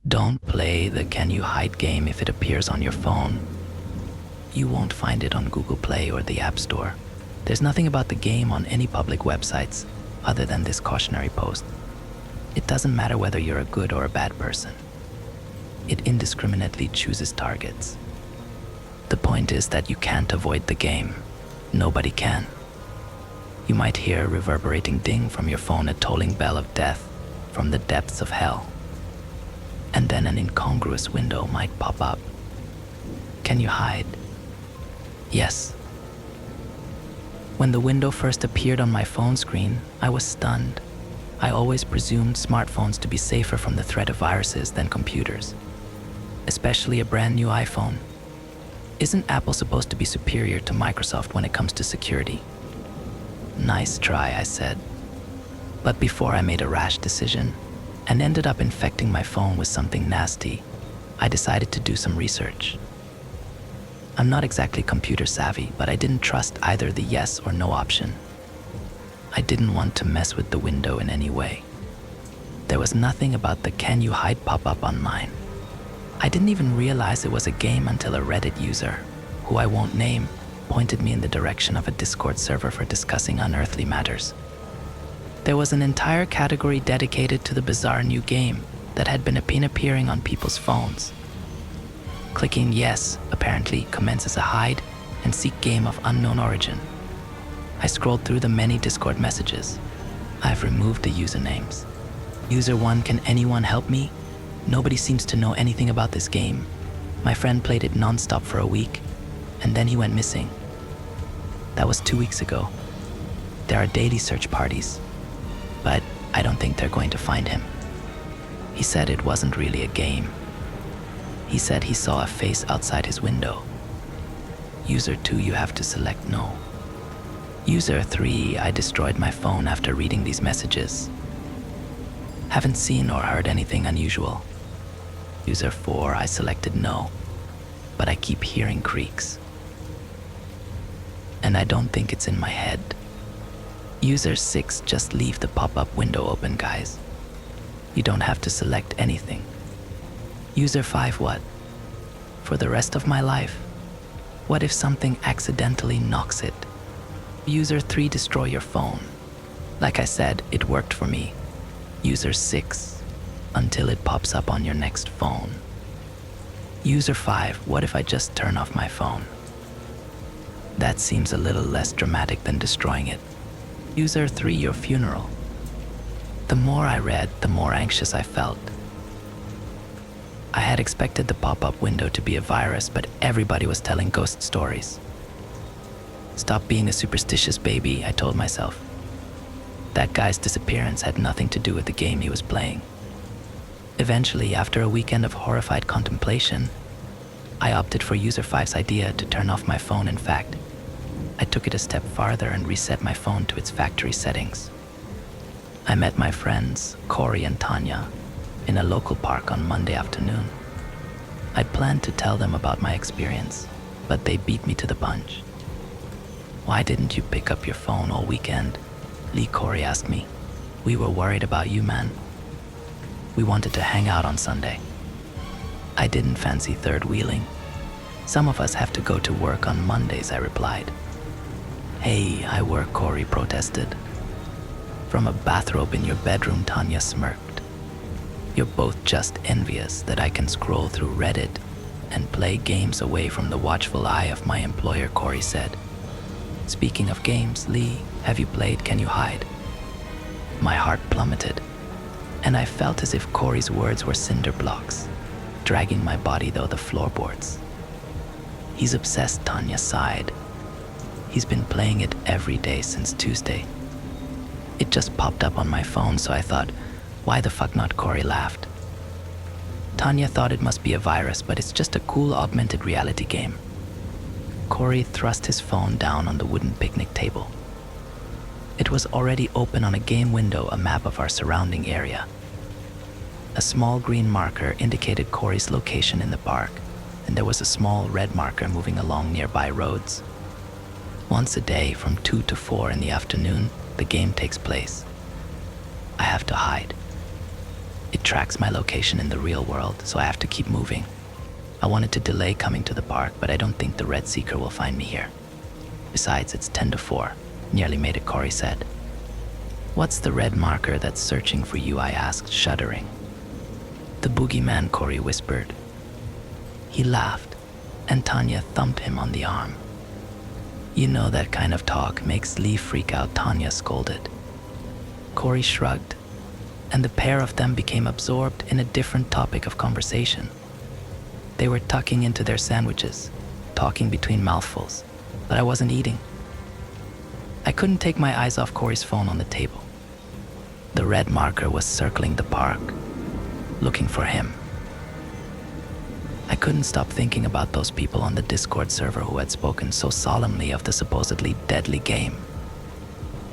Don't play the Can You Hide game if it appears on your phone. You won't find it on Google Play or the App Store. There's nothing about the game on any public websites other than this cautionary post. It doesn't matter whether you're a good or a bad person. It indiscriminately chooses targets. The point is that you can't avoid the game. Nobody can. You might hear a reverberating ding from your phone, a tolling bell of death from the depths of hell. And then an incongruous window might pop up. Can you hide? Yes. When the window first appeared on my phone screen, I was stunned. I always presumed smartphones to be safer from the threat of viruses than computers, especially a brand new iPhone. Isn't Apple supposed to be superior to Microsoft when it comes to security? Nice try, I said. But before I made a rash decision and ended up infecting my phone with something nasty, I decided to do some research. I'm not exactly computer savvy, but I didn't trust either the yes or no option. I didn't want to mess with the window in any way. There was nothing about the Can You Hide pop-up on mine. I didn't even realize it was a game until a Reddit user, who I won't name, pointed me in the direction of a Discord server for discussing unearthly matters. There was an entire category dedicated to the bizarre new game that had been appearing on people's phones. Clicking yes apparently commences a hide and seek game of unknown origin. I scrolled through the many Discord messages. I've removed the usernames. User 1, can anyone help me? Nobody seems to know anything about this game. My friend played it non-stop for a week, and then he went missing. That was 2 weeks ago. There are daily search parties, but I don't think they're going to find him. He said it wasn't really a game. He said he saw a face outside his window. User 2, you have to select no. User 3, I destroyed my phone after reading these messages. Haven't seen or heard anything unusual. User 4, I selected no, but I keep hearing creaks. And I don't think it's in my head. User 6, just leave the pop-up window open, guys. You don't have to select anything. User 5, what? For the rest of my life? What if something accidentally knocks it? User 3, destroy your phone. Like I said, it worked for me. User 6, until it pops up on your next phone. User 5, what if I just turn off my phone? That seems a little less dramatic than destroying it. User 3, your funeral. The more I read, the more anxious I felt. I had expected the pop-up window to be a virus, but everybody was telling ghost stories. Stop being a superstitious baby, I told myself. That guy's disappearance had nothing to do with the game he was playing. Eventually, after a weekend of horrified contemplation, I opted for User 5's idea to turn off my phone. In fact, I took it a step farther and reset my phone to its factory settings. I met my friends, Corey and Tanya, in a local park on Monday afternoon. I'd planned to tell them about my experience, but they beat me to the punch. Why didn't you pick up your phone all weekend? Lee Corey asked me. We were worried about you, man. We wanted to hang out on Sunday. I didn't fancy third wheeling. Some of us have to go to work on Mondays, I replied. Hey, I work, Corey protested. From a bathrobe in your bedroom, Tanya smirked. You're both just envious that I can scroll through Reddit and play games away from the watchful eye of my employer, Corey said. Speaking of games, Lee, have you played Can You Hide? My heart plummeted, and I felt as if Corey's words were cinder blocks, dragging my body though the floorboards. He's obsessed, Tanya sighed. He's been playing it every day since Tuesday. It just popped up on my phone, so I thought, why the fuck not? Corey laughed. Tanya thought it must be a virus, but it's just a cool augmented reality game. Corey thrust his phone down on the wooden picnic table. It was already open on a game window, a map of our surrounding area. A small green marker indicated Corey's location in the park, and there was a small red marker moving along nearby roads. Once a day from 2 to 4 in the afternoon, the game takes place. I have to hide. It tracks my location in the real world, so I have to keep moving. I wanted to delay coming to the park, but I don't think the Red Seeker will find me here. Besides, it's 10 to 4. Nearly made it, Corey said. What's the red marker that's searching for you? I asked, shuddering. The boogeyman, Corey whispered. He laughed, and Tanya thumped him on the arm. You know that kind of talk makes Lee freak out, Tanya scolded. Corey shrugged, and the pair of them became absorbed in a different topic of conversation. They were tucking into their sandwiches, talking between mouthfuls, but I wasn't eating. I couldn't take my eyes off Corey's phone on the table. The red marker was circling the park, looking for him. I couldn't stop thinking about those people on the Discord server who had spoken so solemnly of the supposedly deadly game.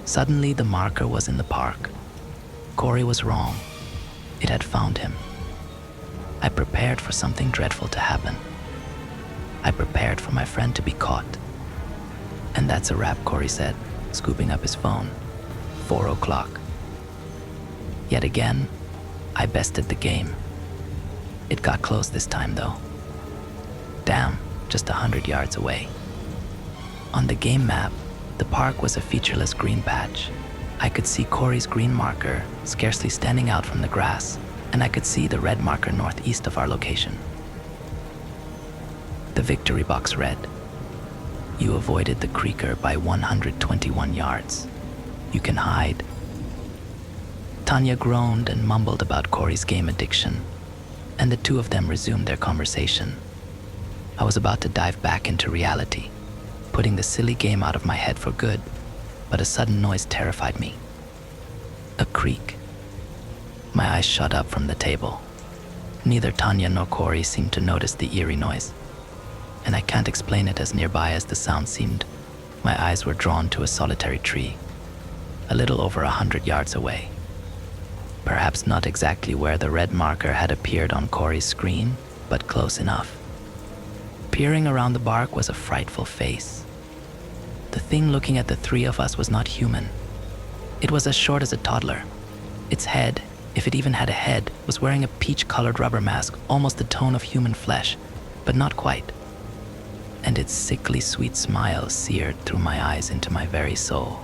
Suddenly, the marker was in the park. Corey was wrong. It had found him. I prepared for something dreadful to happen. I prepared for my friend to be caught. And that's a wrap, Corey said, scooping up his phone. 4 o'clock. Yet again, I bested the game. It got close this time, though. Damn, just 100 yards away. On the game map, the park was a featureless green patch. I could see Corey's green marker scarcely standing out from the grass, and I could see the red marker northeast of our location. The victory box read, "You avoided the creaker by 121 yards. You can hide." Tanya groaned and mumbled about Corey's game addiction, and the two of them resumed their conversation. I was about to dive back into reality, putting the silly game out of my head for good, but a sudden noise terrified me. A creak. My eyes shot up from the table. Neither Tanya nor Corey seemed to notice the eerie noise, and I can't explain it as nearby as the sound seemed. My eyes were drawn to a solitary tree, a little over 100 yards away. Perhaps not exactly where the red marker had appeared on Corey's screen, but close enough. Peering around the bark was a frightful face. The thing looking at the three of us was not human. It was as short as a toddler. Its head, if it even had a head, was wearing a peach-colored rubber mask, almost the tone of human flesh, but not quite. And its sickly sweet smile seared through my eyes into my very soul.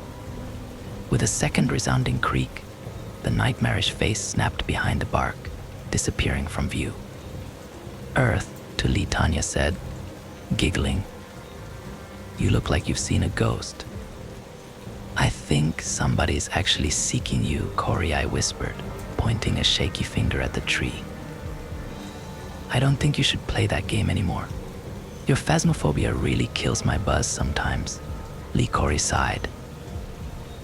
With a second resounding creak, the nightmarish face snapped behind the bark, disappearing from view. "Earth," to Lee, Tanya said, giggling. "You look like you've seen a ghost." "I think somebody's actually seeking you, Corey," I whispered, pointing a shaky finger at the tree. "I don't think you should play that game anymore. Your phasmophobia really kills my buzz sometimes." Lee, Corey sighed.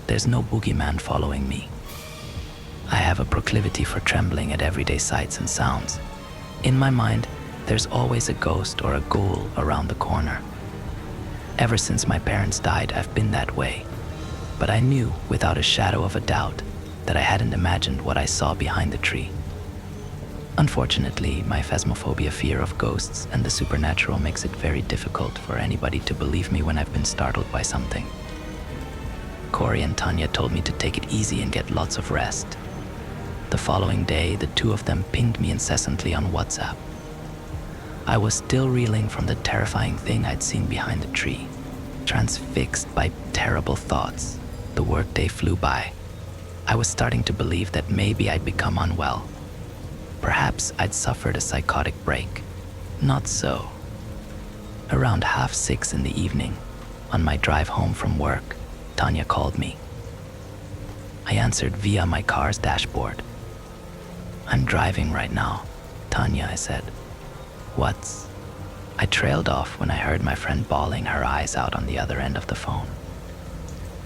"There's no boogeyman following me. I have a proclivity for trembling at everyday sights and sounds. In my mind, there's always a ghost or a ghoul around the corner. Ever since my parents died, I've been that way. But I knew, without a shadow of a doubt, that I hadn't imagined what I saw behind the tree. Unfortunately, my phasmophobia fear of ghosts and the supernatural makes it very difficult for anybody to believe me when I've been startled by something. Corey and Tanya told me to take it easy and get lots of rest. The following day, the two of them pinged me incessantly on WhatsApp. I was still reeling from the terrifying thing I'd seen behind the tree. Transfixed by terrible thoughts, the workday flew by. I was starting to believe that maybe I'd become unwell. Perhaps I'd suffered a psychotic break. Not so. Around 5:30 in the evening, on my drive home from work, Tanya called me. I answered via my car's dashboard. "I'm driving right now, Tanya," I said. "What's?" I trailed off when I heard my friend bawling her eyes out on the other end of the phone.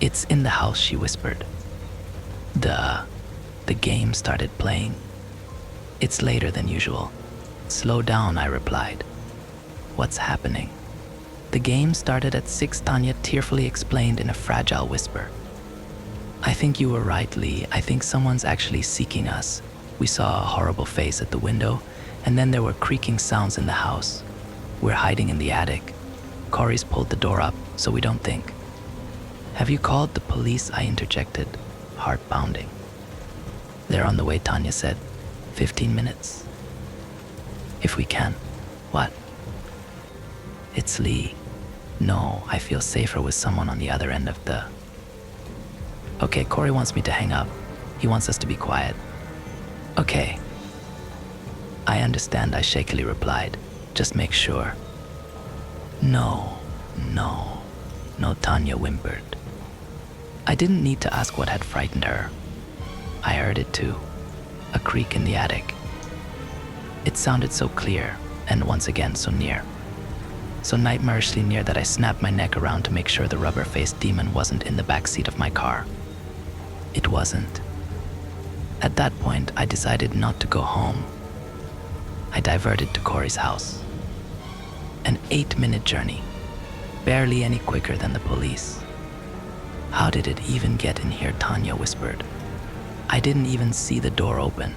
"It's in the house," she whispered. The game started playing. "It's later than usual." "Slow down," I replied. "What's happening?" "The game started at 6, Tanya tearfully explained in a fragile whisper. "I think you were right, Lee. I think someone's actually seeking us. We saw a horrible face at the window, and then there were creaking sounds in the house. We're hiding in the attic. Corey's pulled the door up, so we don't think." "Have you called the police?" I interjected, heart pounding. "They're on the way," Tanya said. 15 minutes. If we can. What? It's Lee. No, I feel safer with someone on the other end of the... Okay, Corey wants me to hang up. He wants us to be quiet. Okay. I understand, I shakily replied. Just make sure. No, Tanya whimpered. I didn't need to ask what had frightened her. I heard it too. A creak in the attic. It sounded so clear, and once again so near. So nightmarishly near that I snapped my neck around to make sure the rubber-faced demon wasn't in the back seat of my car. It wasn't. At that point, I decided not to go home. I diverted to Corey's house. An 8-minute journey, barely any quicker than the police. How did it even get in here, Tanya whispered. I didn't even see the door open.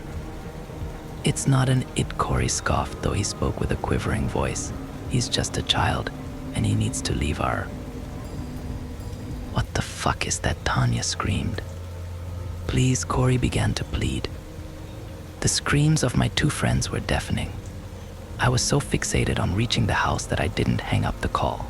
It's not an it, Corey scoffed, though he spoke with a quivering voice. He's just a child, and he needs to leave our... What the fuck is that? Tanya screamed. Please, Corey began to plead. The screams of my two friends were deafening. I was so fixated on reaching the house that I didn't hang up the call.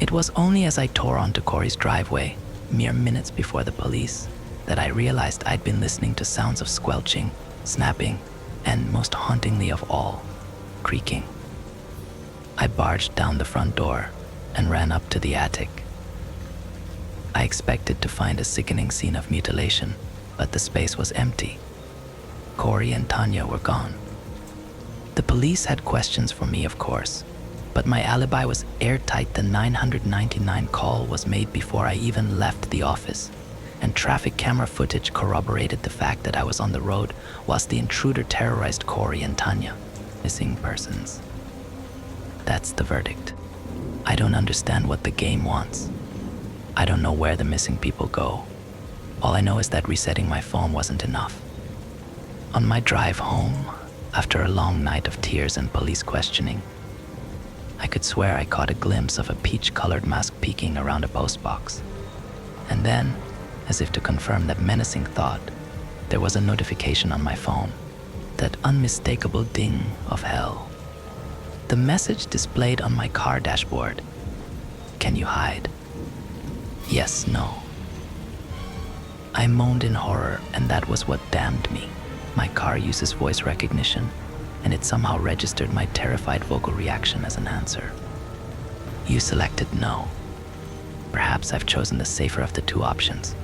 It was only as I tore onto Corey's driveway, mere minutes before the police, that I realized I'd been listening to sounds of squelching, snapping, and most hauntingly of all, creaking. I barged down the front door and ran up to the attic. I expected to find a sickening scene of mutilation, but the space was empty. Corey and Tanya were gone. The police had questions for me, of course, but my alibi was airtight. The 999 call was made before I even left the office, and traffic camera footage corroborated the fact that I was on the road whilst the intruder terrorized Corey and Tanya. Missing persons. That's the verdict. I don't understand what the game wants. I don't know where the missing people go. All I know is that resetting my phone wasn't enough. On my drive home, after a long night of tears and police questioning, I could swear I caught a glimpse of a peach-colored mask peeking around a postbox. And then, as if to confirm that menacing thought, there was a notification on my phone, that unmistakable ding of hell. The message displayed on my car dashboard. Can you hide? Yes, no. I moaned in horror, and that was what damned me. My car uses voice recognition, and it somehow registered my terrified vocal reaction as an answer. You selected no. Perhaps I've chosen the safer of the two options.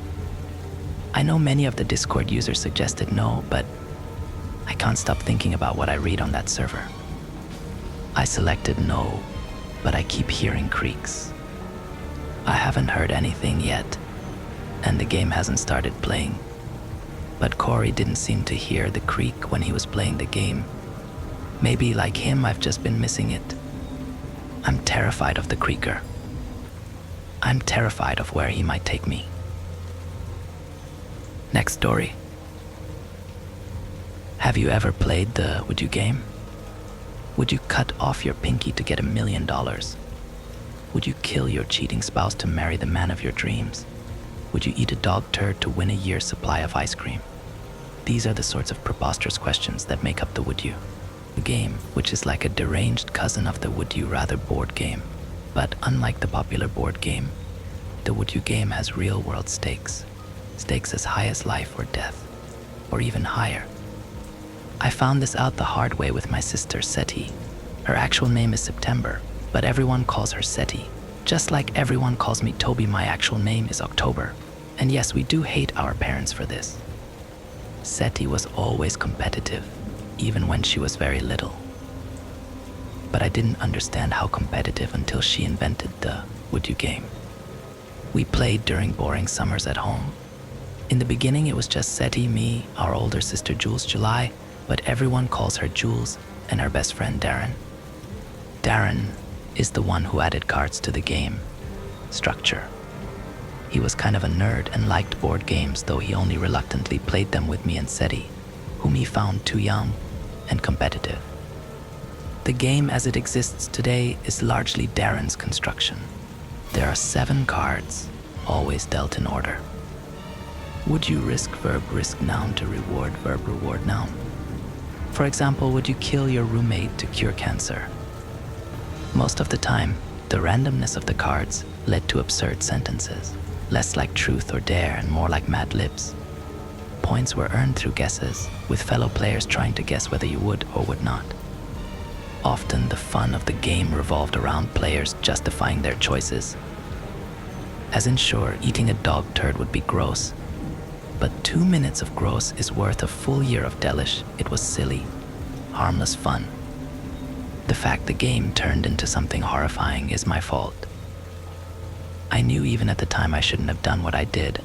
I know many of the Discord users suggested no, but I can't stop thinking about what I read on that server. I selected no, but I keep hearing creaks. I haven't heard anything yet, and the game hasn't started playing. But Corey didn't seem to hear the creak when he was playing the game. Maybe, like him, I've just been missing it. I'm terrified of the creaker. I'm terrified of where he might take me. Next story. Have you ever played the Would You game? Would you cut off your pinky to get $1 million? Would you kill your cheating spouse to marry the man of your dreams? Would you eat a dog turd to win a year's supply of ice cream? These are the sorts of preposterous questions that make up the Would You? The game, which is like a deranged cousin of the Would You Rather board game. But unlike the popular board game, the Would You game has real-world stakes. Stakes as high as life or death, or even higher. I found this out the hard way with my sister, Seti. Her actual name is September, but everyone calls her Seti. Just like everyone calls me Toby, my actual name is October. And yes, we do hate our parents for this. Seti was always competitive, even when she was very little. But I didn't understand how competitive until she invented the Would You game. We played during boring summers at home. In the beginning, it was just Seti, me, our older sister Jules, July, but everyone calls her Jules, and her best friend Darren. Darren is the one who added cards to the game. Structure. He was kind of a nerd and liked board games, though he only reluctantly played them with me and Seti, whom he found too young and competitive. The game as it exists today is largely Darren's construction. There are 7 cards, always dealt in order. Would you risk verb risk noun to reward verb reward noun? For example, would you kill your roommate to cure cancer? Most of the time, the randomness of the cards led to absurd sentences, less like truth or dare and more like Mad Libs. Points were earned through guesses, with fellow players trying to guess whether you would or would not. Often, the fun of the game revolved around players justifying their choices. As in sure, eating a dog turd would be gross, but 2 minutes of gross is worth a full year of delish. It was silly, harmless fun. The fact the game turned into something horrifying is my fault. I knew even at the time I shouldn't have done what I did,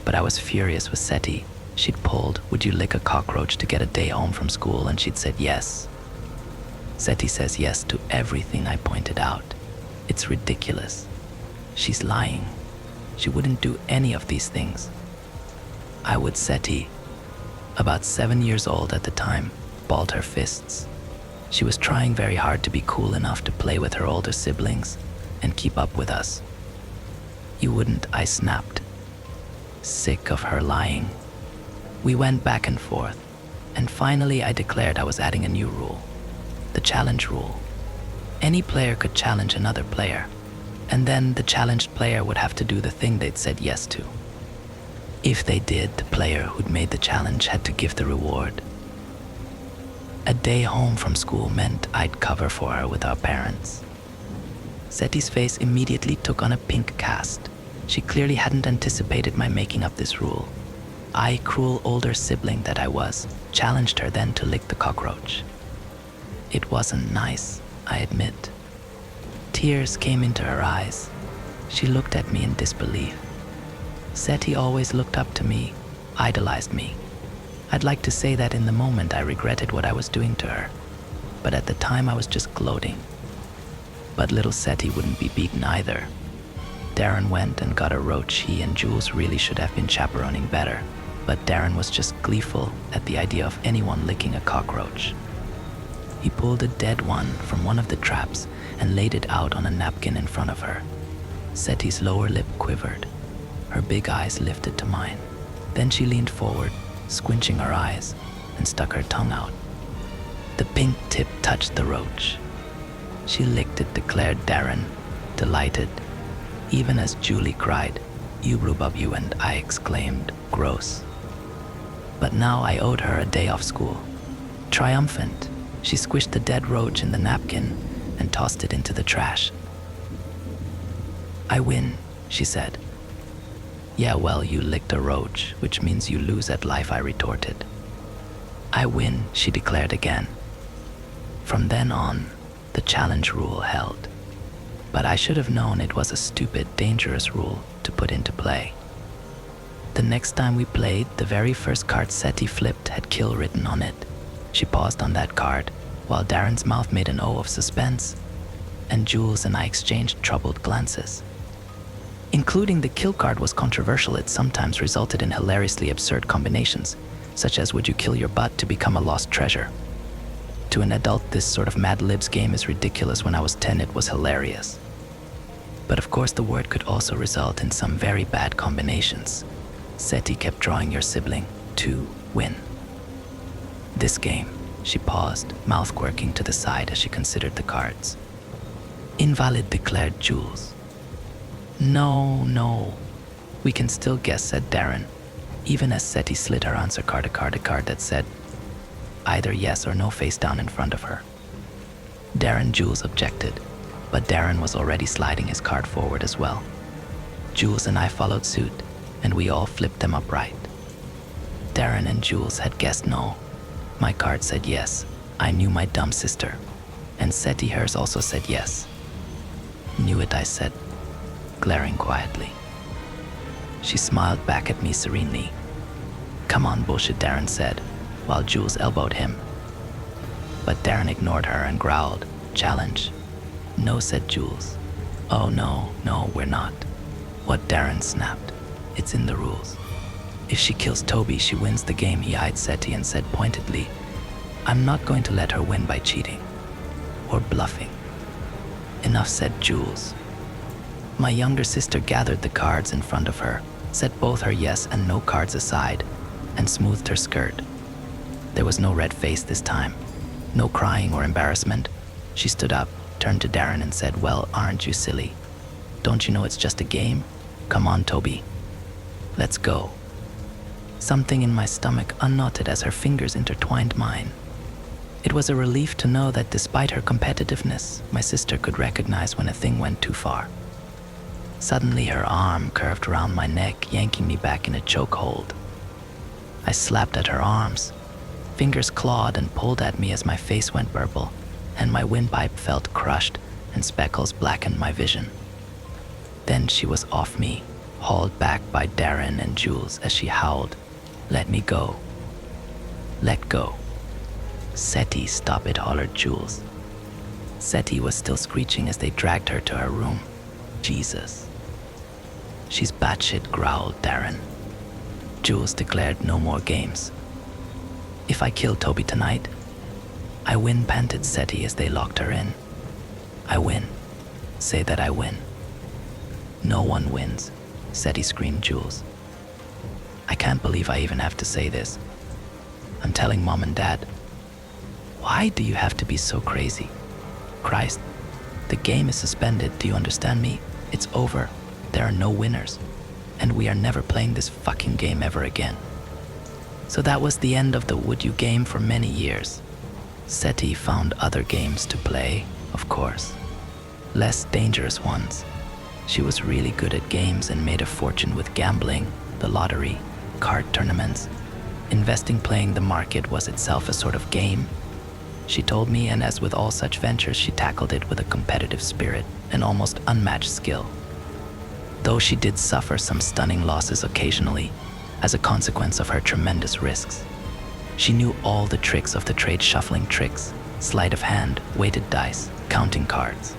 but I was furious with Seti. She'd pulled, "Would you lick a cockroach to get a day home from school?" and she'd said yes. Seti says yes to everything I pointed out. It's ridiculous. She's lying. She wouldn't do any of these things. I would Seti, about 7 years old at the time, balled her fists. She was trying very hard to be cool enough to play with her older siblings and keep up with us. "You wouldn't," I snapped, sick of her lying. We went back and forth, and finally I declared I was adding a new rule, the challenge rule. Any player could challenge another player, and then the challenged player would have to do the thing they'd said yes to. If they did, the player who'd made the challenge had to give the reward. A day home from school meant I'd cover for her with our parents. Seti's face immediately took on a pink cast. She clearly hadn't anticipated my making up this rule. I, cruel older sibling that I was, challenged her then to lick the cockroach. It wasn't nice, I admit. Tears came into her eyes. She looked at me in disbelief. Seti always looked up to me, idolized me. I'd like to say that in the moment I regretted what I was doing to her, but at the time I was just gloating. But little Seti wouldn't be beaten either. Darren went and got a roach he and Jules really should have been chaperoning better, but Darren was just gleeful at the idea of anyone licking a cockroach. He pulled a dead one from one of the traps and laid it out on a napkin in front of her. Seti's lower lip quivered. Her big eyes lifted to mine. Then she leaned forward, squinching her eyes, and stuck her tongue out. The pink tip touched the roach. "She licked it," declared Darren, delighted. Even as Julie cried, "You rhubarb you," and I exclaimed, "Gross." But now I owed her a day off school. Triumphant, she squished the dead roach in the napkin and tossed it into the trash. "I win," she said. "Yeah, well, you licked a roach, which means you lose at life," I retorted. "I win," she declared again. From then on, the challenge rule held. But I should have known it was a stupid, dangerous rule to put into play. The next time we played, the very first card Seti flipped had kill written on it. She paused on that card, while Darren's mouth made an O of suspense, and Jules and I exchanged troubled glances. Including the kill card was controversial. It sometimes resulted in hilariously absurd combinations, such as "Would you kill your butt to become a lost treasure?" To an adult, this sort of Mad Libs game is ridiculous. When I was 10, it was hilarious. But of course, the word could also result in some very bad combinations. Seti kept drawing your sibling to win. This game, she paused, mouth quirking to the side as she considered the cards. "Invalid," declared Jules. No. "We can still guess," said Darren, even as Seti slid her answer card, a card that said either yes or no face down in front of her. Jules objected, but Darren was already sliding his card forward as well. Jules and I followed suit, and we all flipped them upright. Darren and Jules had guessed no. My card said yes. I knew my dumb sister. And Seti hers also said yes. "Knew it," I said, glaring quietly. She smiled back at me serenely. "Come on, bullshit," Darren said, while Jules elbowed him. But Darren ignored her and growled, "Challenge." "No," said Jules. "Oh, no, we're not." What? Darren snapped. "It's in the rules. If she kills Toby, she wins the game." He eyed Seti and said pointedly, "I'm not going to let her win by cheating or bluffing." "Enough," said Jules. My younger sister gathered the cards in front of her, set both her yes and no cards aside, and smoothed her skirt. There was no red face this time, no crying or embarrassment. She stood up, turned to Darren and said, "Well, aren't you silly? Don't you know it's just a game? Come on, Toby. Let's go." Something in my stomach unknotted as her fingers intertwined mine. It was a relief to know that despite her competitiveness, my sister could recognize when a thing went too far. Suddenly, her arm curved around my neck, yanking me back in a chokehold. I slapped at her arms. Fingers clawed and pulled at me as my face went purple, and my windpipe felt crushed and speckles blackened my vision. Then she was off me, hauled back by Darren and Jules as she howled, "Let me go. Let go." "Seti, stop it," hollered Jules. Seti was still screeching as they dragged her to her room. "Jesus." "She's batshit," growled Darren. Jules declared no more games. "If I kill Toby tonight, I win," panted Seti as they locked her in. "I win. Say that I win." "No one wins," Seti screamed Jules. "I can't believe I even have to say this. I'm telling Mom and Dad." "Why do you have to be so crazy? Christ, the game is suspended, do you understand me? It's over. There are no winners. And we are never playing this fucking game ever again." So that was the end of the Would You game for many years. Seti found other games to play, of course. Less dangerous ones. She was really good at games and made a fortune with gambling, the lottery, card tournaments. Investing playing the market was itself a sort of game. She told me, and as with all such ventures, she tackled it with a competitive spirit and almost unmatched skill. Though she did suffer some stunning losses occasionally as a consequence of her tremendous risks. She knew all the tricks of the trade, shuffling tricks, sleight of hand, weighted dice, counting cards.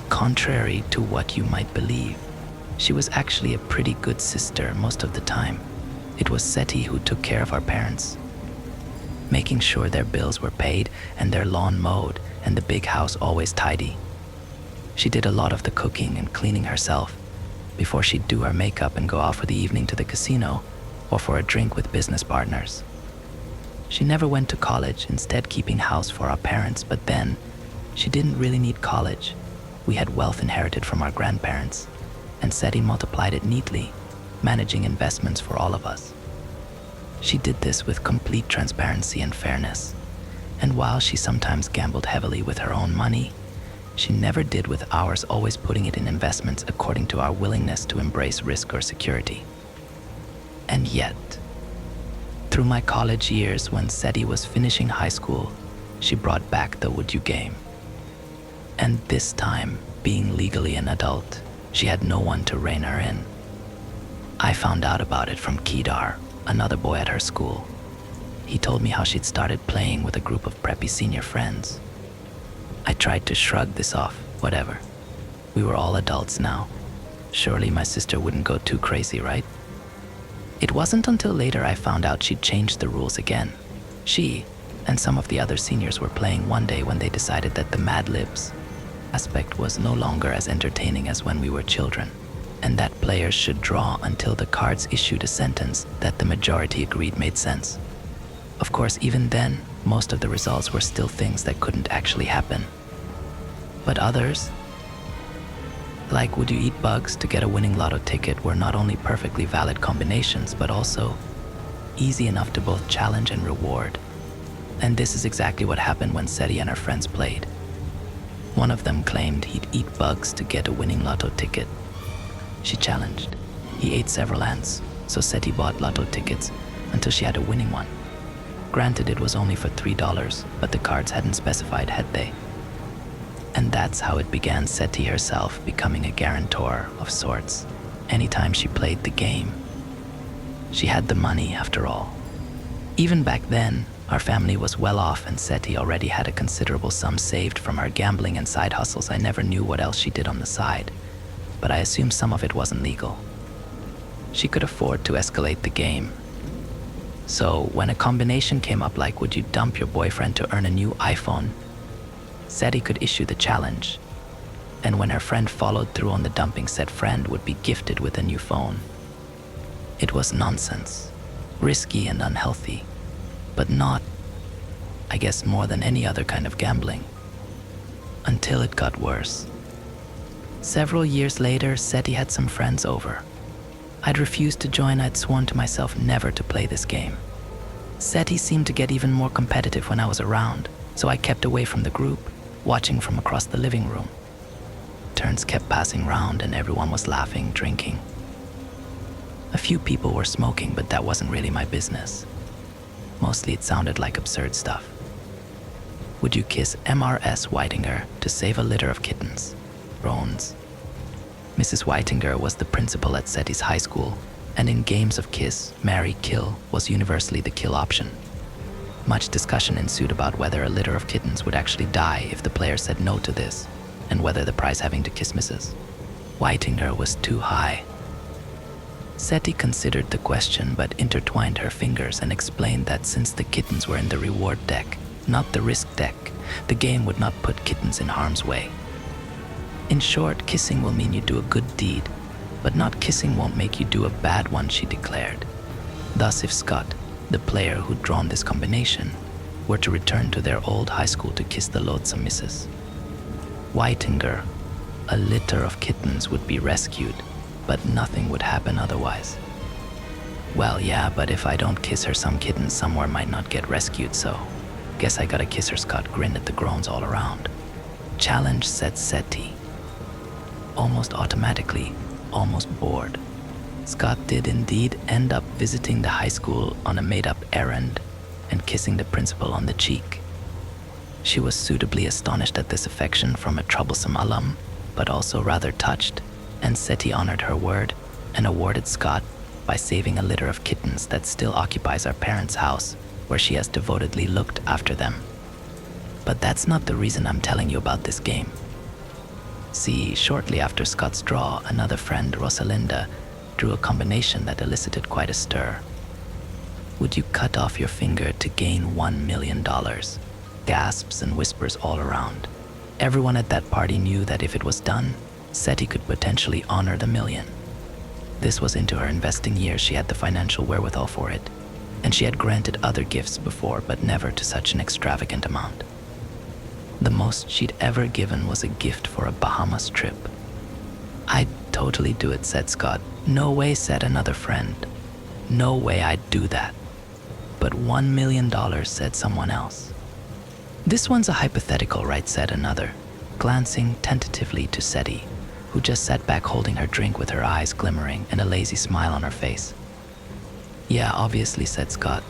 Contrary to what you might believe, she was actually a pretty good sister most of the time. It was Seti who took care of our parents, making sure their bills were paid and their lawn mowed and the big house always tidy. She did a lot of the cooking and cleaning herself before she'd do her makeup and go out for the evening to the casino or for a drink with business partners. She never went to college, instead keeping house for our parents, but then she didn't really need college. We had wealth inherited from our grandparents, and Seti multiplied it neatly, managing investments for all of us. She did this with complete transparency and fairness, and while she sometimes gambled heavily with her own money, she never did with ours, always putting it in investments according to our willingness to embrace risk or security. And yet, through my college years when Seti was finishing high school, she brought back the Would You game. And this time, being legally an adult, she had no one to rein her in. I found out about it from Kedar, another boy at her school. He told me how she'd started playing with a group of preppy senior friends. I tried to shrug this off, whatever. We were all adults now. Surely my sister wouldn't go too crazy, right? It wasn't until later I found out she'd changed the rules again. She and some of the other seniors were playing one day when they decided that the Mad Libs aspect was no longer as entertaining as when we were children, and that players should draw until the cards issued a sentence that the majority agreed made sense. Of course, even then, most of the results were still things that couldn't actually happen. But others, like would you eat bugs to get a winning lotto ticket, were not only perfectly valid combinations, but also easy enough to both challenge and reward. And this is exactly what happened when Seti and her friends played. One of them claimed he'd eat bugs to get a winning lotto ticket. She challenged. He ate several ants, so Seti bought lotto tickets until she had a winning one. Granted, it was only for $3, but the cards hadn't specified, had they? And that's how it began, Seti herself becoming a guarantor of sorts anytime she played the game. She had the money, after all. Even back then, our family was well off, and Seti already had a considerable sum saved from her gambling and side hustles. I never knew what else she did on the side, but I assume some of it wasn't legal. She could afford to escalate the game. So when a combination came up like would you dump your boyfriend to earn a new iPhone, Seti could issue the challenge. And when her friend followed through on the dumping, said friend would be gifted with a new phone. It was nonsense, risky and unhealthy. but not, I guess, more than any other kind of gambling. Until it got worse. Several years later, Seti had some friends over. I'd refused to join. I'd sworn to myself never to play this game. Seti seemed to get even more competitive when I was around, so I kept away from the group, watching from across the living room. Turns kept passing round and everyone was laughing, drinking. A few people were smoking, but that wasn't really my business. Mostly it sounded like absurd stuff. Would you kiss MRS Whitinger to save a litter of kittens? Groans. Mrs. Whitinger was the principal at Seti's high school, and in games of kiss, marry, kill was universally the kill option. Much discussion ensued about whether a litter of kittens would actually die if the player said no to this, and whether the prize having to kiss Mrs. Whitinger was too high. Seti considered the question but intertwined her fingers and explained that since the kittens were in the reward deck, not the risk deck, the game would not put kittens in harm's way. In short, kissing will mean you do a good deed, but not kissing won't make you do a bad one, she declared. Thus, if Scott, the player who'd drawn this combination, were to return to their old high school to kiss the loathsome Mrs. Whitinger, a litter of kittens would be rescued, but nothing would happen otherwise. Well, yeah, but if I don't kiss her, some kittens somewhere might not get rescued, so guess I gotta kiss her. Scott grinned at the groans all around. Challenge, said Seti. Almost automatically, almost bored. Scott did indeed end up visiting the high school on a made-up errand and kissing the principal on the cheek. She was suitably astonished at this affection from a troublesome alum, but also rather touched, and Seti honored her word and awarded Scott by saving a litter of kittens that still occupies our parents' house, where she has devotedly looked after them. But that's not the reason I'm telling you about this game. See, shortly after Scott's draw, another friend, Rosalinda, drew a combination that elicited quite a stir. Would you cut off your finger to gain $1 million? Gasps and whispers all around. Everyone at that party knew that if it was done, Seti could potentially honor the million. This was into her investing years. She had the financial wherewithal for it, and she had granted other gifts before, but never to such an extravagant amount. The most she'd ever given was a gift for a Bahamas trip. I'd totally do it, said Scott. No way, said another friend. No way I'd do that. But $1 million, said someone else. This one's a hypothetical, right, said another, glancing tentatively to Seti, who just sat back holding her drink with her eyes glimmering and a lazy smile on her face. Yeah, obviously, said Scott.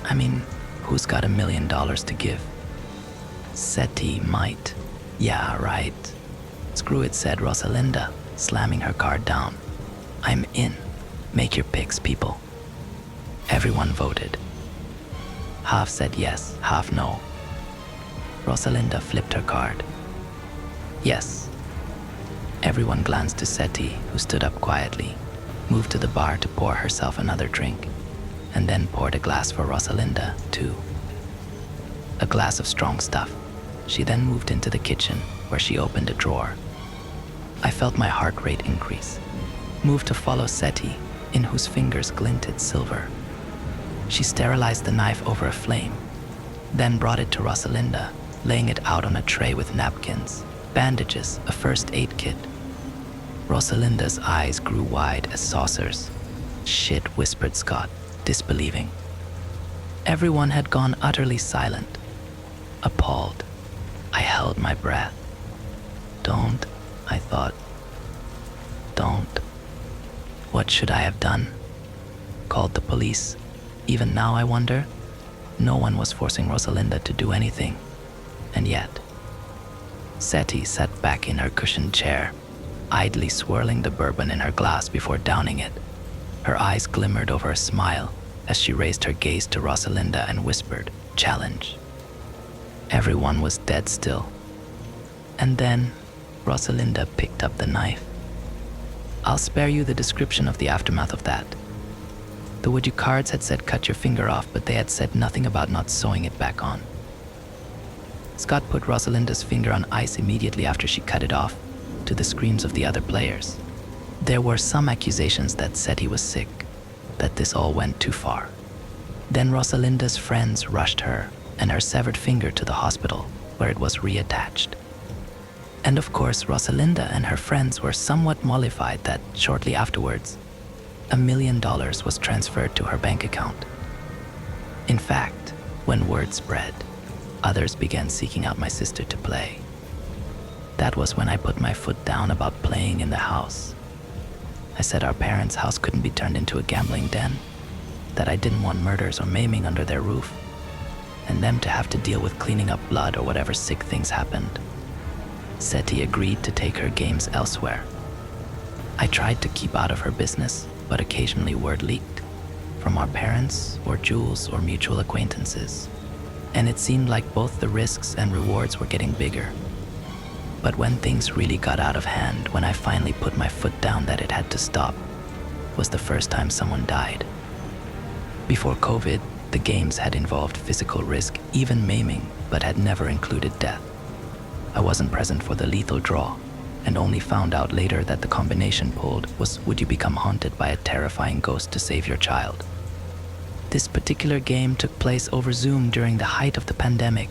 I mean, who's got $1 million to give? Seti might. Yeah, right. Screw it, said Rosalinda, slamming her card down. I'm in. Make your picks, people. Everyone voted. Half said yes, half no. Rosalinda flipped her card. Yes. Everyone glanced to Seti, who stood up quietly, moved to the bar to pour herself another drink, and then poured a glass for Rosalinda, too. A glass of strong stuff. She then moved into the kitchen, where she opened a drawer. I felt my heart rate increase. Moved to follow Seti, in whose fingers glinted silver. She sterilized the knife over a flame, then brought it to Rosalinda, laying it out on a tray with napkins, bandages, a first aid kit. Rosalinda's eyes grew wide as saucers. Shit, whispered Scott, disbelieving. Everyone had gone utterly silent, appalled. I held my breath. Don't, I thought. Don't. What should I have done? Called the police? Even now, I wonder? No one was forcing Rosalinda to do anything. And yet, Seti sat back in her cushioned chair, idly swirling the bourbon in her glass before downing it. Her eyes glimmered over a smile as she raised her gaze to Rosalinda and whispered, "Challenge." Everyone was dead still. And then Rosalinda picked up the knife. I'll spare you the description of the aftermath of that. The would you cards had said cut your finger off, but they had said nothing about not sewing it back on. Scott put Rosalinda's finger on ice immediately after she cut it off, to the screams of the other players. There were some accusations that Seti was sick, that this all went too far. Then Rosalinda's friends rushed her and her severed finger to the hospital, where it was reattached. And of course, Rosalinda and her friends were somewhat mollified that shortly afterwards, $1 million was transferred to her bank account. In fact, when word spread, others began seeking out my sister to play. That was when I put my foot down about playing in the house. I said our parents' house couldn't be turned into a gambling den, that I didn't want murders or maiming under their roof, and them to have to deal with cleaning up blood or whatever sick things happened. Seti agreed to take her games elsewhere. I tried to keep out of her business, but occasionally word leaked, from our parents or Jules or mutual acquaintances, and it seemed like both the risks and rewards were getting bigger. But when things really got out of hand, when I finally put my foot down that it had to stop, was the first time someone died. Before COVID, the games had involved physical risk, even maiming, but had never included death. I wasn't present for the lethal draw, and only found out later that the combination pulled was, would you become haunted by a terrifying ghost to save your child? This particular game took place over Zoom during the height of the pandemic,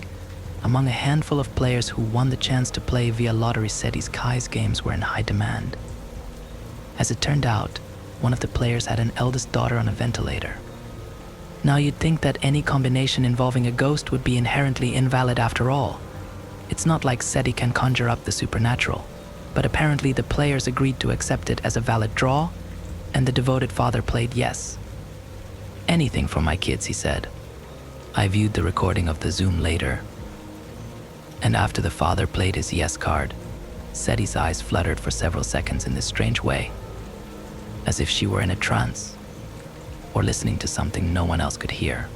among a handful of players who won the chance to play via lottery. Seti's Kai's games were in high demand. As it turned out, one of the players had an eldest daughter on a ventilator. Now you'd think that any combination involving a ghost would be inherently invalid after all. It's not like Seti can conjure up the supernatural, but apparently the players agreed to accept it as a valid draw, and the devoted father played yes. Anything for my kids, he said. I viewed the recording of the Zoom later, and after the father played his yes card, Seti's eyes fluttered for several seconds in this strange way, as if she were in a trance, or listening to something no one else could hear.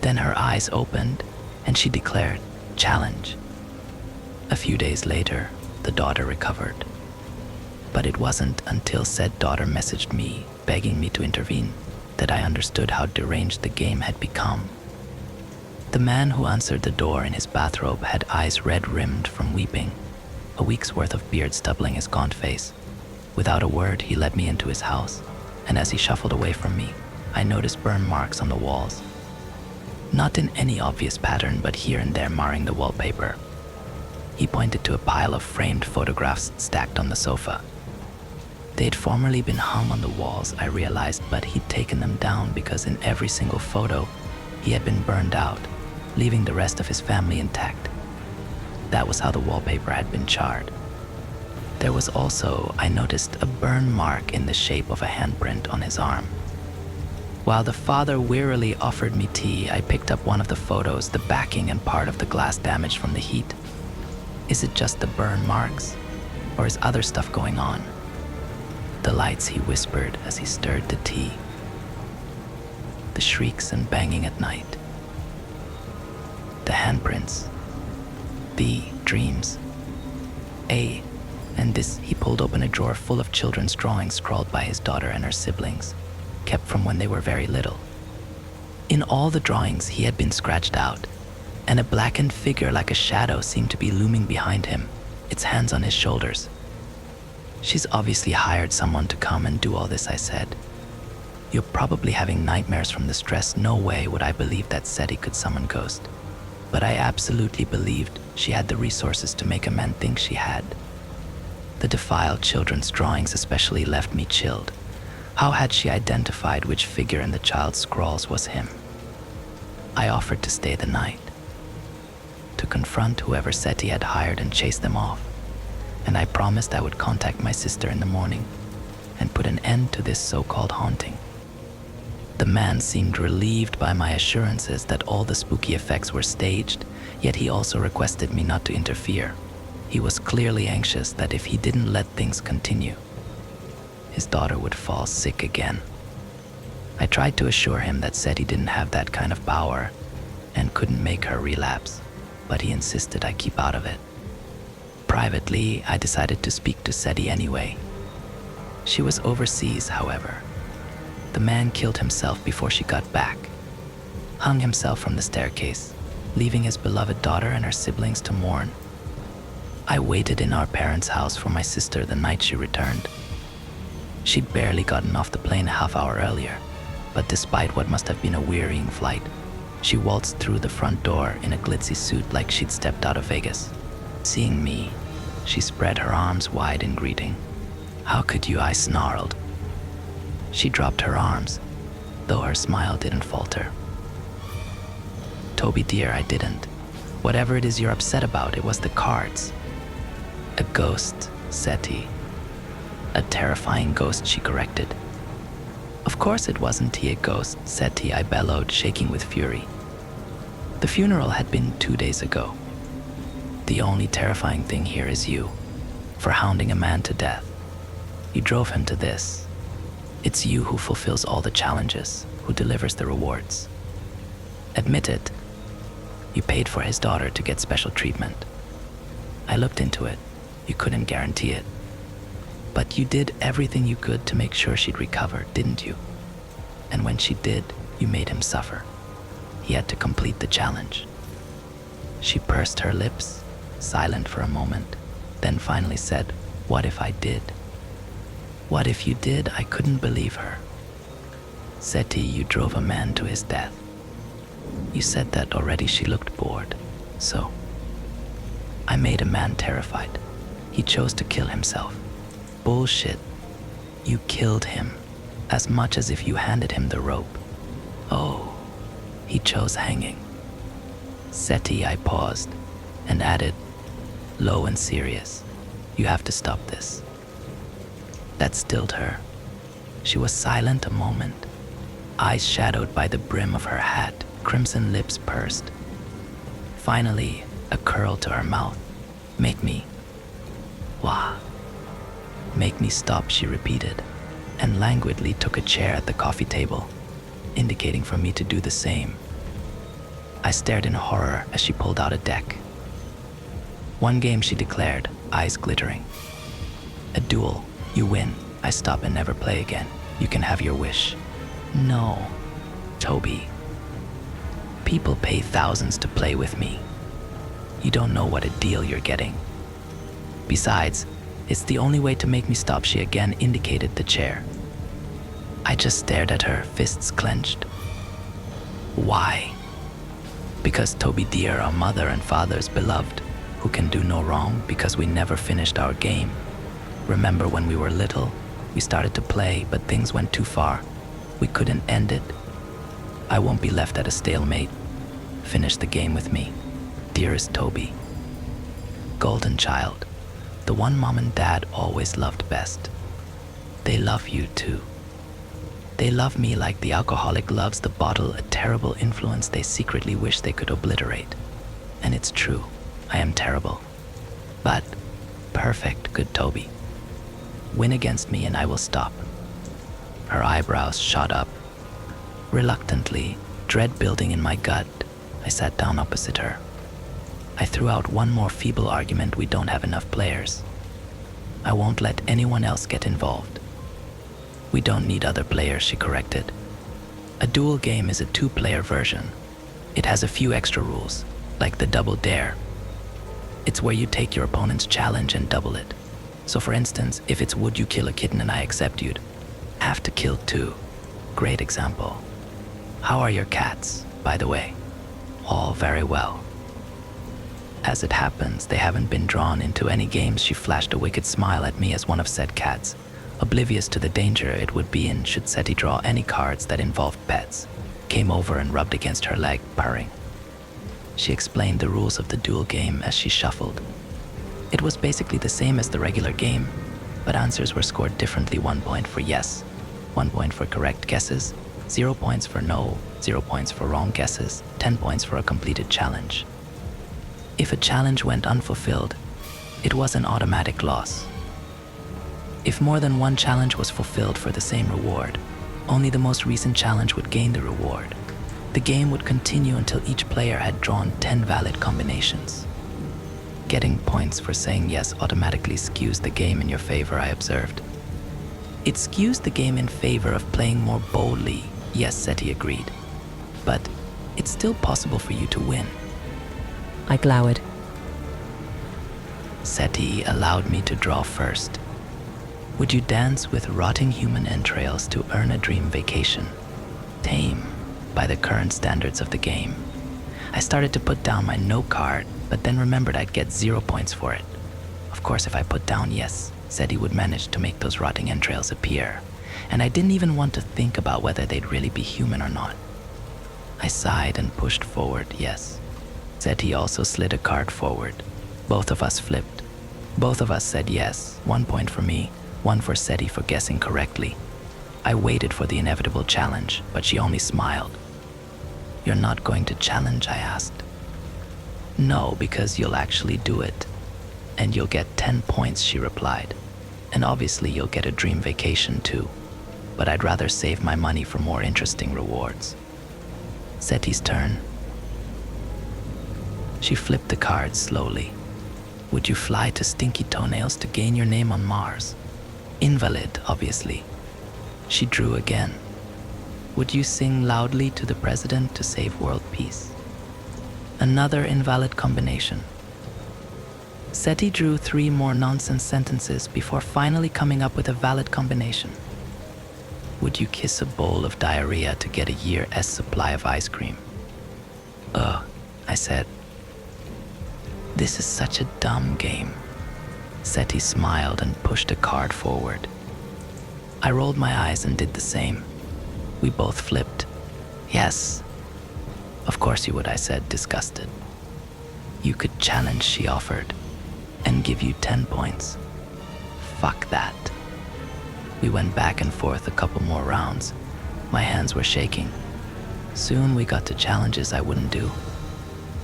Then her eyes opened, and she declared, "Challenge." A few days later, the daughter recovered. But it wasn't until said daughter messaged me, begging me to intervene, that I understood how deranged the game had become. The man who answered the door in his bathrobe had eyes red-rimmed from weeping, a week's worth of beard stubbling his gaunt face. Without a word, he led me into his house, and as he shuffled away from me, I noticed burn marks on the walls. Not in any obvious pattern, but here and there marring the wallpaper. He pointed to a pile of framed photographs stacked on the sofa. They had formerly been hung on the walls, I realized, but he'd taken them down because in every single photo, he had been burned out, leaving the rest of his family intact. That was how the wallpaper had been charred. There was also, I noticed, a burn mark in the shape of a handprint on his arm. While the father wearily offered me tea, I picked up one of the photos, the backing and part of the glass damaged from the heat. Is it just the burn marks, or is other stuff going on? The lights, he whispered as he stirred the tea. The shrieks and banging at night. The handprints. The dreams. And this, he pulled open a drawer full of children's drawings scrawled by his daughter and her siblings, kept from when they were very little. In all the drawings, he had been scratched out, and a blackened figure like a shadow seemed to be looming behind him, its hands on his shoulders. She's obviously hired someone to come and do all this, I said. You're probably having nightmares from the stress. No way would I believe that Seti could summon ghosts. But I absolutely believed she had the resources to make a man think she had. The defiled children's drawings especially left me chilled. How had she identified which figure in the child's scrawls was him? I offered to stay the night, to confront whoever Seti had hired and chase them off, and I promised I would contact my sister in the morning and put an end to this so-called haunting. The man seemed relieved by my assurances that all the spooky effects were staged, yet he also requested me not to interfere. He was clearly anxious that if he didn't let things continue, his daughter would fall sick again. I tried to assure him that Seti didn't have that kind of power and couldn't make her relapse, but he insisted I keep out of it. Privately, I decided to speak to Seti anyway. She was overseas, however. The man killed himself before she got back, hung himself from the staircase, leaving his beloved daughter and her siblings to mourn. I waited in our parents' house for my sister the night she returned. She'd barely gotten off the plane a half hour earlier, But despite what must have been a wearying flight, she waltzed through the front door in a glitzy suit like she'd stepped out of Vegas. Seeing me, she spread her arms wide in greeting. "How could you?" I snarled. She dropped her arms, though her smile didn't falter. "Toby dear, I didn't. Whatever it is you're upset about, it was the cards." "A ghost," Seti. "A terrifying ghost," she corrected. "Of course it wasn't a ghost, Seti," I bellowed, shaking with fury. "The funeral had been 2 days ago. The only terrifying thing here is you, for hounding a man to death. You drove him to this. It's you who fulfills all the challenges, who delivers the rewards. Admit it. You paid for his daughter to get special treatment. I looked into it. You couldn't guarantee it. But you did everything you could to make sure she'd recover, didn't you? And when she did, you made him suffer. He had to complete the challenge." She pursed her lips, silent for a moment, then finally said, "What if I did?" "What if you did?" I couldn't believe her. "Seti, you drove a man to his death." "You said that already." She looked bored. "So?" "I made a man terrified. He chose to kill himself." "Bullshit. You killed him, as much as if you handed him the rope." "Oh, he chose hanging." "Seti," I paused, and added, low and serious, "You have to stop this." That stilled her. She was silent a moment, eyes shadowed by the brim of her hat, crimson lips pursed. Finally, a curl to her mouth. "Make me." "Wah." "Make me stop," she repeated, and languidly took a chair at the coffee table, indicating for me to do the same. I stared in horror as she pulled out a deck. "One game," she declared, eyes glittering. "A duel. You win. I stop and never play again. You can have your wish." "No, Toby. People pay thousands to play with me. You don't know what a deal you're getting. Besides, it's the only way to make me stop." She again indicated the chair. I just stared at her, fists clenched. "Why?" "Because, Toby dear, our mother and father's beloved, who can do no wrong because we never finished our game. Remember when we were little, we started to play, but things went too far. We couldn't end it. I won't be left at a stalemate. Finish the game with me, dearest Toby. Golden child, the one mom and dad always loved best. They love you too. They love me like the alcoholic loves the bottle, a terrible influence they secretly wish they could obliterate. And it's true, I am terrible. But perfect, good Toby. Win against me and I will stop." Her eyebrows shot up. Reluctantly, dread building in my gut, I sat down opposite her. I threw out one more feeble argument: we don't have enough players. I won't let anyone else get involved. "We don't need other players," she corrected. "A duel game is a 2-player version. It has a few extra rules, like the double dare. It's where you take your opponent's challenge and double it. So for instance, if it's would you kill a kitten and I accept, you'd have to kill 2. Great example. How are your cats, by the way?" "All very well." As it happens, they haven't been drawn into any games. She flashed a wicked smile at me as one of said cats, oblivious to the danger it would be in should Seti draw any cards that involved pets, came over and rubbed against her leg, purring. She explained the rules of the duel game as she shuffled. It was basically the same as the regular game, but answers were scored differently: 1 point for yes, 1 point for correct guesses, 0 points for no, 0 points for wrong guesses, 10 points for a completed challenge. If a challenge went unfulfilled, it was an automatic loss. If more than one challenge was fulfilled for the same reward, only the most recent challenge would gain the reward. The game would continue until each player had drawn 10 valid combinations. Getting points for saying yes automatically skews the game in your favor, I observed. It skews the game in favor of playing more boldly, yes, Seti agreed. But it's still possible for you to win. I glowered. Seti allowed me to draw first. "Would you dance with rotting human entrails to earn a dream vacation?" by the current standards of the game. I started to put down my no card, but then remembered I'd get 0 points for it. Of course, if I put down yes, said he would manage to make those rotting entrails appear, and I didn't even want to think about whether they'd really be human or not. I sighed and pushed forward yes. Said he also slid a card forward. Both of us flipped. Both of us said yes, 1 point for me, 1 for Seti for guessing correctly. I waited for the inevitable challenge, but she only smiled. You're not going to challenge, I asked. No, because you'll actually do it. And you'll get 10 points, she replied. And obviously you'll get a dream vacation too. But I'd rather save my money for more interesting rewards. Seti's turn. She flipped the cards slowly. Would you fly to Stinky Toenails to gain your name on Mars? Invalid, obviously. She drew again. Would you sing loudly to the president to save world peace? Another invalid combination. Seti drew 3 more nonsense sentences before finally coming up with a valid combination. Would you kiss a bowl of diarrhea to get a year's supply of ice cream? I said. This is such a dumb game. Seti smiled and pushed a card forward. I rolled my eyes and did the same. We both flipped. Yes. Of course you would, I said, disgusted. You could challenge, she offered, and give you 10 points. Fuck that. We went back and forth a couple more rounds. My hands were shaking. Soon we got to challenges I wouldn't do.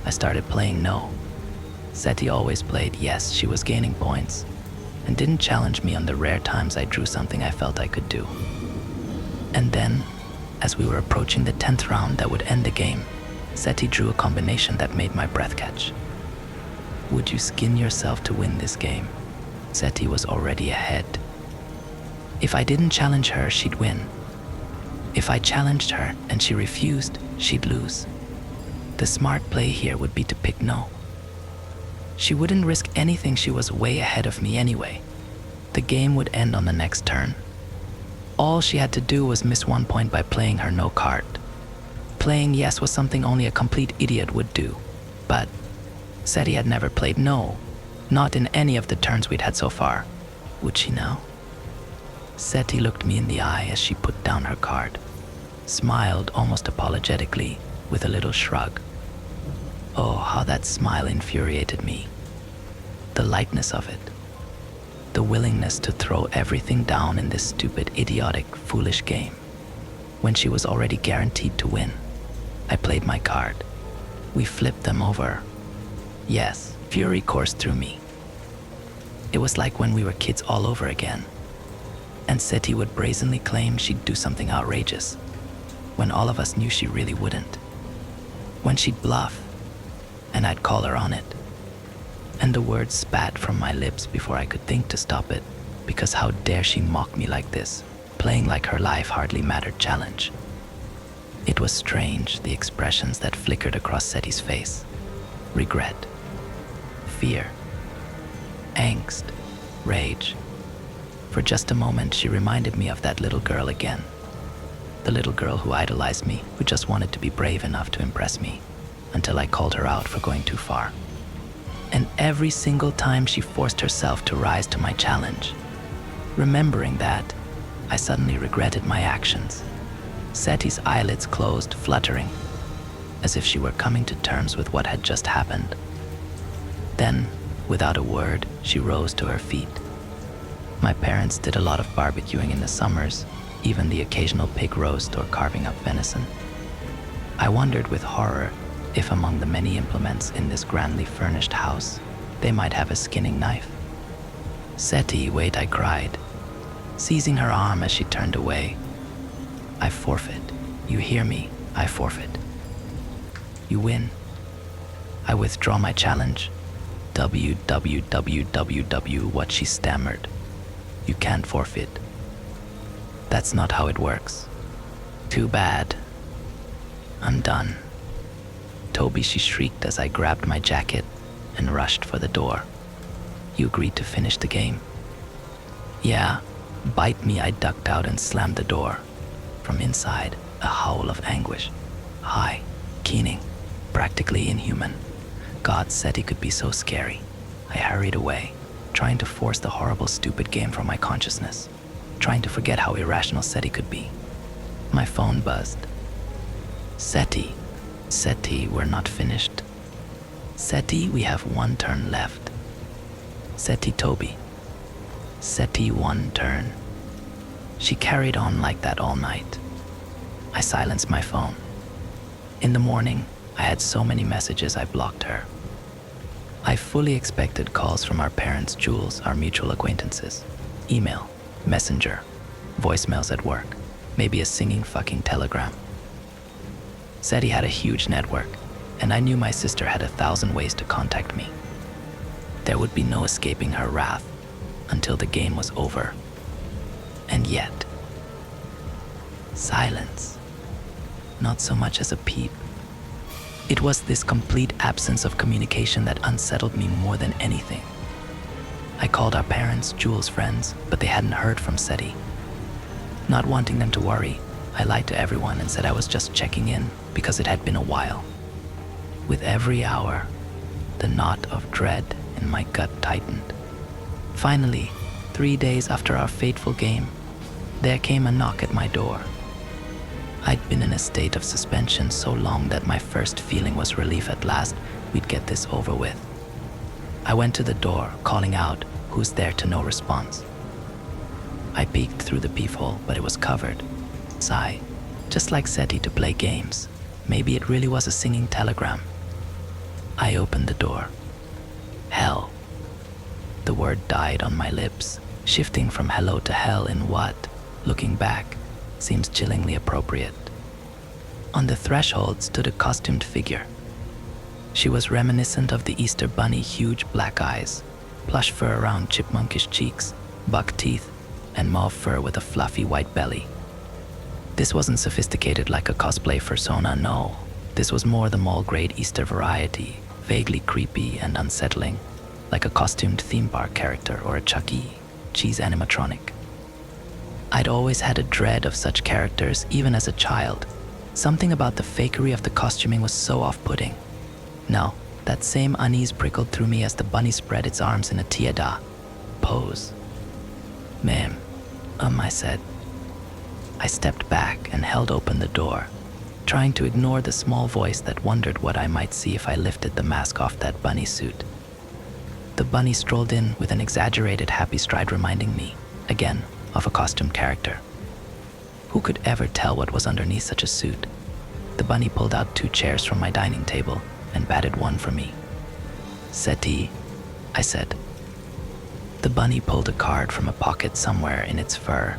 I started playing no. Seti always played yes, she was gaining points, and didn't challenge me on the rare times I drew something I felt I could do. And then, as we were approaching the 10th round that would end the game, Seti drew a combination that made my breath catch. Would you skin yourself to win this game? Seti was already ahead. If I didn't challenge her, she'd win. If I challenged her and she refused, she'd lose. The smart play here would be to pick no. She wouldn't risk anything, she was way ahead of me anyway. The game would end on the next turn. All she had to do was miss 1 point by playing her no card. Playing yes was something only a complete idiot would do, but Seti had never played no, not in any of the turns we'd had so far. Would she now? Seti looked me in the eye as she put down her card, smiled almost apologetically with a little shrug. Oh, how that smile infuriated me. The lightness of it. The willingness to throw everything down in this stupid, idiotic, foolish game. When she was already guaranteed to win, I played my card. We flipped them over. Yes, fury coursed through me. It was like when we were kids all over again. And Seti would brazenly claim she'd do something outrageous, when all of us knew she really wouldn't. When she'd bluff, and I'd call her on it. And the words spat from my lips before I could think to stop it, because how dare she mock me like this, playing like her life hardly mattered challenge. It was strange, the expressions that flickered across Seti's face. Regret, fear, angst, rage. For just a moment, she reminded me of that little girl again. The little girl who idolized me, who just wanted to be brave enough to impress me, until I called her out for going too far. And every single time she forced herself to rise to my challenge. Remembering that, I suddenly regretted my actions. Seti's eyelids closed, fluttering, as if she were coming to terms with what had just happened. Then, without a word, she rose to her feet. My parents did a lot of barbecuing in the summers, even the occasional pig roast or carving up venison. I wondered with horror if among the many implements in this grandly furnished house, they might have a skinning knife. Seti, wait, I cried, seizing her arm as she turned away. I forfeit. You hear me? I forfeit. You win. I withdraw my challenge. WWWWW, what she stammered. You can't forfeit. That's not how it works. Too bad. I'm done. Toby, she shrieked as I grabbed my jacket and rushed for the door. You agreed to finish the game? Yeah. Bite me, I ducked out and slammed the door. From inside, a howl of anguish. High, keening, practically inhuman. God said he could be so scary. I hurried away, trying to force the horrible, stupid game from my consciousness, trying to forget how irrational SETI could be. My phone buzzed. SETI, we're not finished. SETI, we have one turn left. SETI Toby. SETI one turn. She carried on like that all night. I silenced my phone. In the morning, I had so many messages I blocked her. I fully expected calls from our parents, Jules, our mutual acquaintances. Email, messenger, voicemails at work, maybe a singing fucking telegram. SETI had a huge network, and I knew my sister had 1,000 ways to contact me. There would be no escaping her wrath until the game was over. And yet, silence. Not so much as a peep. It was this complete absence of communication that unsettled me more than anything. I called our parents, Jules' friends, but they hadn't heard from SETI. Not wanting them to worry, I lied to everyone and said I was just checking in because it had been a while. With every hour, the knot of dread in my gut tightened. Finally, 3 days after our fateful game, there came a knock at my door. I'd been in a state of suspension so long that my first feeling was relief at last we'd get this over with. I went to the door, calling out, "Who's there?" to no response. I peeked through the peephole, but it was covered. Sigh, just like SETI to play games. Maybe it really was a singing telegram. I opened the door. Hell. The word died on my lips, shifting from hello to hell in what, looking back, seems chillingly appropriate. On the threshold stood a costumed figure. She was reminiscent of the Easter Bunny, huge black eyes, plush fur around chipmunkish cheeks, buck teeth, and mauve fur with a fluffy white belly. This wasn't sophisticated like a cosplay fursona, no. This was more the mall-grade Easter variety, vaguely creepy and unsettling, like a costumed theme park character or a Chuck E. Cheese animatronic. I'd always had a dread of such characters, even as a child. Something about the fakery of the costuming was so off-putting. No, that same unease prickled through me as the bunny spread its arms in a tiada pose. "Ma'am," I said. I stepped back and held open the door, trying to ignore the small voice that wondered what I might see if I lifted the mask off that bunny suit. The bunny strolled in with an exaggerated happy stride, reminding me, again, of a costumed character. Who could ever tell what was underneath such a suit? The bunny pulled out 2 chairs from my dining table and batted one for me. "SETI," I said. The bunny pulled a card from a pocket somewhere in its fur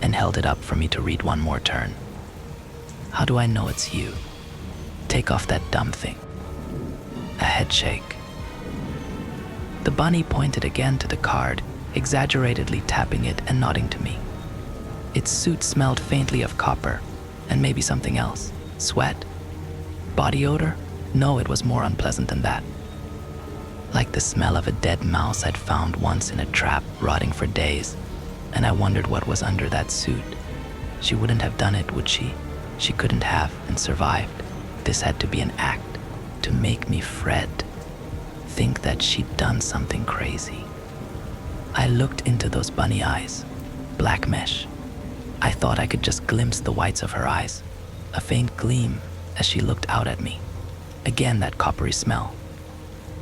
and held it up for me to read one more turn. "How do I know it's you? Take off that dumb thing." A head shake. The bunny pointed again to the card, exaggeratedly tapping it and nodding to me. Its suit smelled faintly of copper, and maybe something else. Sweat? Body odor? No, it was more unpleasant than that. Like the smell of a dead mouse I'd found once in a trap, rotting for days, and I wondered what was under that suit. She wouldn't have done it, would she? She couldn't have, and survived. This had to be an act, to make me fret, think that she'd done something crazy. I looked into those bunny eyes, black mesh. I thought I could just glimpse the whites of her eyes, a faint gleam as she looked out at me. Again, that coppery smell.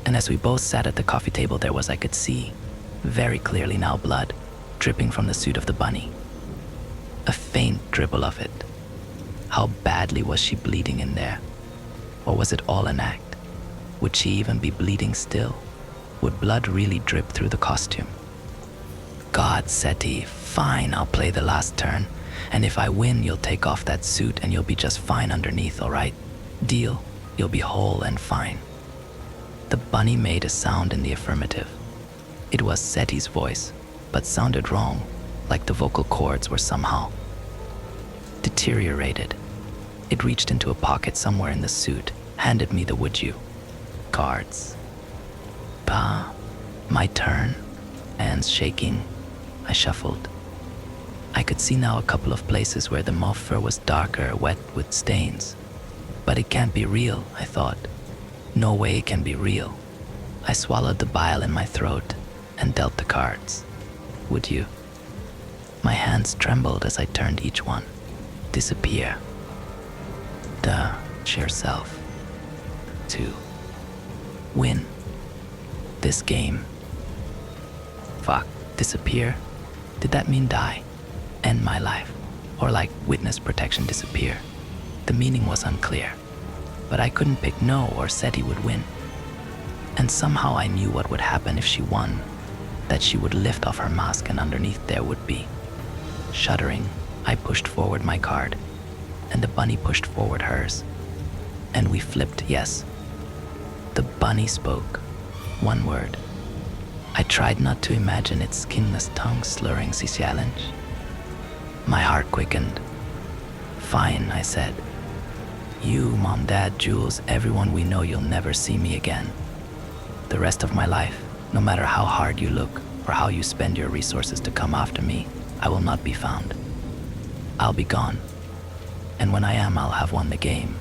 And as we both sat at the coffee table, there was, I could see, very clearly now, blood dripping from the suit of the bunny. A faint dribble of it. How badly was she bleeding in there? Or was it all an act? Would she even be bleeding still? Would blood really drip through the costume? "God, SETI, fine, I'll play the last turn. And if I win, you'll take off that suit and you'll be just fine underneath, all right? Deal? You'll be whole and fine." The bunny made a sound in the affirmative. It was SETI's voice, but sounded wrong, like the vocal cords were somehow deteriorated. It reached into a pocket somewhere in the suit, handed me the "would you" cards. "Pa, my turn." Hands shaking, I shuffled. I could see now a couple of places where the mauve fur was darker, wet with stains. But it can't be real, I thought. No way it can be real. I swallowed the bile in my throat and dealt the cards. Would you? My hands trembled as I turned each one. Disappear. Duh, sheer self. 2. Win. This game. Fuck, disappear? Did that mean die? End my life? Or like witness protection disappear? The meaning was unclear, but I couldn't pick no or said he would win. And somehow I knew what would happen if she won, that she would lift off her mask and underneath there would be. Shuddering, I pushed forward my card, and the bunny pushed forward hers. And we flipped yes. The bunny spoke. One word. I tried not to imagine its skinless tongue slurring challenge. My heart quickened. Fine, I said. You, Mom, Dad, Jules, everyone we know, you'll never see me again. The rest of my life, no matter how hard you look or how you spend your resources to come after me, I will not be found. I'll be gone. And when I am, I'll have won the game.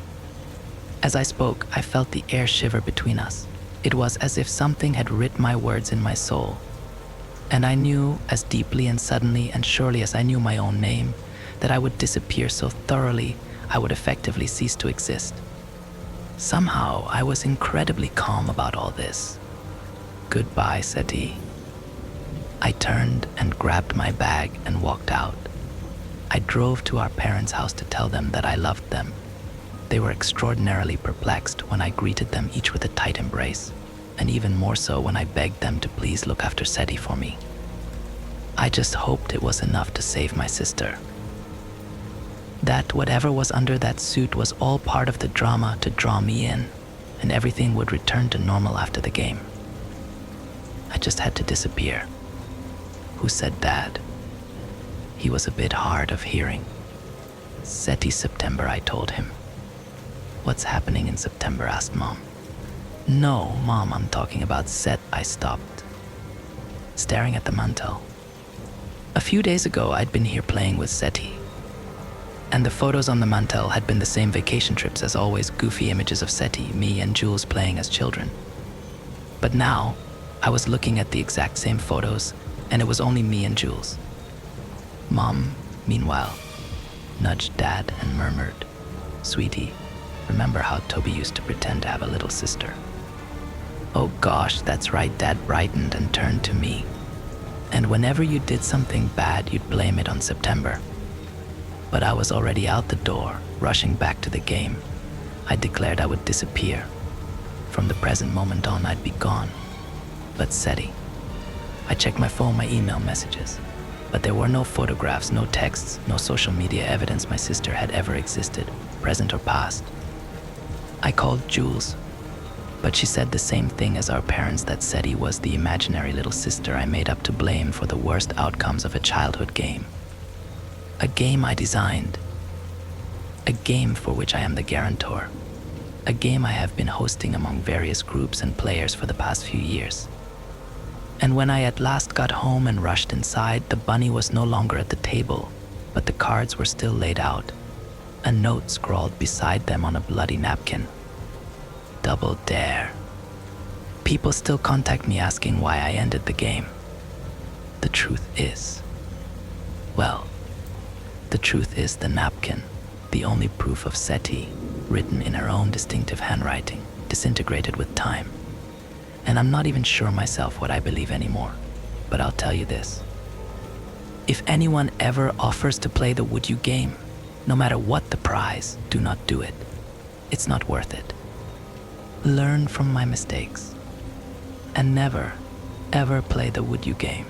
As I spoke, I felt the air shiver between us. It was as if something had writ my words in my soul. And I knew, as deeply and suddenly and surely as I knew my own name, that I would disappear so thoroughly I would effectively cease to exist. Somehow, I was incredibly calm about all this. Goodbye, said he. I turned and grabbed my bag and walked out. I drove to our parents' house to tell them that I loved them. They were extraordinarily perplexed when I greeted them each with a tight embrace, and even more so when I begged them to please look after Seti for me. I just hoped it was enough to save my sister. That whatever was under that suit was all part of the drama to draw me in, and everything would return to normal after the game. I just had to disappear. Who said that? He was a bit hard of hearing. Seti September, I told him. What's happening in September? Asked Mom. No, Mom, I'm talking about Set. I stopped, staring at the mantel. A few days ago, I'd been here playing with Seti, and the photos on the mantel had been the same vacation trips as always, goofy images of Seti, me and Jules playing as children. But now, I was looking at the exact same photos, and it was only me and Jules. Mom, meanwhile, nudged Dad and murmured, "Sweetie, remember how Toby used to pretend to have a little sister?" Oh gosh, that's right, Dad brightened and turned to me. And whenever you did something bad, you'd blame it on September. But I was already out the door, rushing back to the game. I declared I would disappear. From the present moment on, I'd be gone. But Seti. I checked my phone, my email messages. But there were no photographs, no texts, no social media evidence my sister had ever existed, present or past. I called Jules, but she said the same thing as our parents, that Seti was the imaginary little sister I made up to blame for the worst outcomes of a childhood game. A game I designed. A game for which I am the guarantor. A game I have been hosting among various groups and players for the past few years. And when I at last got home and rushed inside, the bunny was no longer at the table, but the cards were still laid out. A note scrawled beside them on a bloody napkin. Double dare. People still contact me asking why I ended the game. The truth is, well, the truth is the napkin, the only proof of Seti, written in her own distinctive handwriting, disintegrated with time. And I'm not even sure myself what I believe anymore, but I'll tell you this. If anyone ever offers to play the would you game, no matter what the prize, do not do it. It's not worth it. Learn from my mistakes, and never, ever play the would you game.